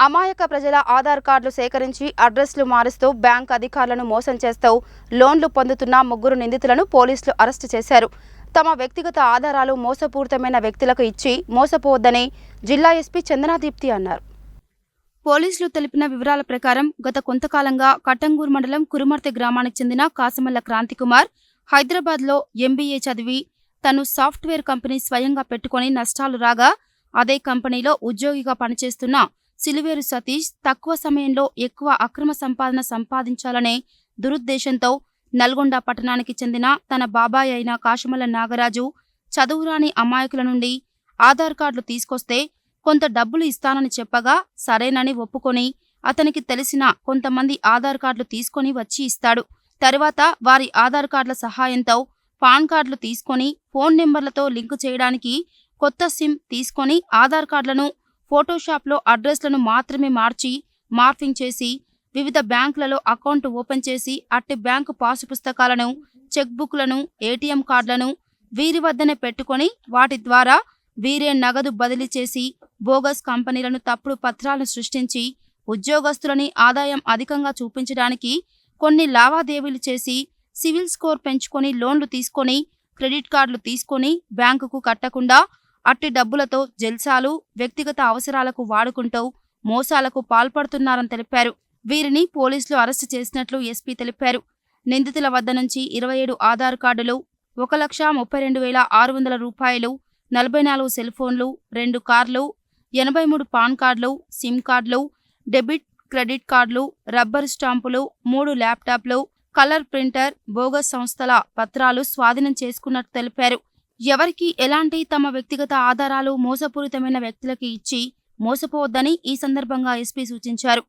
అమాయక ప్రజల ఆధార్ కార్డులు సేకరించి అడ్రస్లు మారుస్తూ బ్యాంక్ అధికారులను మోసం చేస్తూ లోన్లు పొందుతున్న 3 నిందితులను పోలీసులు అరెస్టు చేశారు. తమ వ్యక్తిగత ఆధారాలు మోసపూరితమైన వ్యక్తులకు ఇచ్చి మోసపోవద్దని జిల్లా ఎస్పీ చందనాదీప్తి అన్నారు. పోలీసులు తెలిపిన వివరాల ప్రకారం గత కొంతకాలంగా కట్టంగూర్ మండలం కురుమర్తె గ్రామానికి చెందిన కాసమల్ల క్రాంతికుమార్ హైదరాబాద్లో ఎంబీఏ చదివి తను సాఫ్ట్వేర్ కంపెనీ స్వయంగా పెట్టుకుని నష్టాలు రాగా అదే కంపెనీలో ఉద్యోగిగా పనిచేస్తున్న సిలివేరు సతీష్ తక్కువ సమయంలో ఎక్కువ అక్రమ సంపాదన సంపాదించాలనే దురుద్దేశంతో నల్గొండ పట్టణానికి చెందిన తన బాబాయ్ అయిన కాశమల్ల నాగరాజు చదువురాని అమాయకుల నుండి ఆధార్ కార్డులు తీసుకొస్తే కొంత డబ్బులు ఇస్తానని చెప్పగా సరేనని ఒప్పుకొని అతనికి తెలిసిన కొంతమంది ఆధార్ కార్డులు తీసుకొని వచ్చి ఇస్తాడు. తరువాత వారి ఆధార్ కార్డుల సహాయంతో పాన్ కార్డులు తీసుకొని ఫోన్ నెంబర్లతో లింకు చేయడానికి కొత్త సిమ్ తీసుకొని ఆధార్ కార్డులను ఫోటోషాప్లో అడ్రస్లను మాత్రమే మార్చి మార్ఫింగ్ చేసి వివిధ బ్యాంకులలో అకౌంట్ ఓపెన్ చేసి అట్టి బ్యాంకు పాసు పుస్తకాలను, చెక్ బుక్లను, ఏటీఎం కార్డులను వీరి వద్దనే పెట్టుకొని వాటి ద్వారా వీరే నగదు బదిలీ చేసి బోగస్ కంపెనీలను తప్పుడు పత్రాలను సృష్టించి ఉద్యోగస్తులని ఆదాయం అధికంగా చూపించడానికి కొన్ని లావాదేవీలు చేసి సివిల్ స్కోర్ పెంచుకొని లోన్లు తీసుకొని క్రెడిట్ కార్డులు తీసుకొని బ్యాంకుకు కట్టకుండా అట్టి డబ్బులతో జల్సాలు, వ్యక్తిగత అవసరాలకు వాడుకుంటూ మోసాలకు పాల్పడుతున్నారని తెలిపారు. వీరిని పోలీసులు అరెస్టు చేసినట్లు ఎస్పీ తెలిపారు. నిందితుల వద్ద నుంచి 27 ఆధార్ కార్డులు, 1,32,600 రూపాయలు, 44 సెల్ ఫోన్లు, 2 కార్లు, 83 పాన్ కార్డులు, సిమ్ కార్డులు, డెబిట్, క్రెడిట్ కార్డులు, రబ్బర్ స్టాంపులు, 3 ల్యాప్టాప్లు, కలర్ ప్రింటర్, బోగస్ సంస్థల పత్రాలు స్వాధీనం చేసుకున్నట్టు తెలిపారు. ఎవరికి ఎలాంటి తమ వ్యక్తిగత ఆధారాలు మోసపూరితమైన వ్యక్తులకి ఇచ్చి మోసపోవద్దని ఈ సందర్భంగా ఎస్పీ సూచించారు.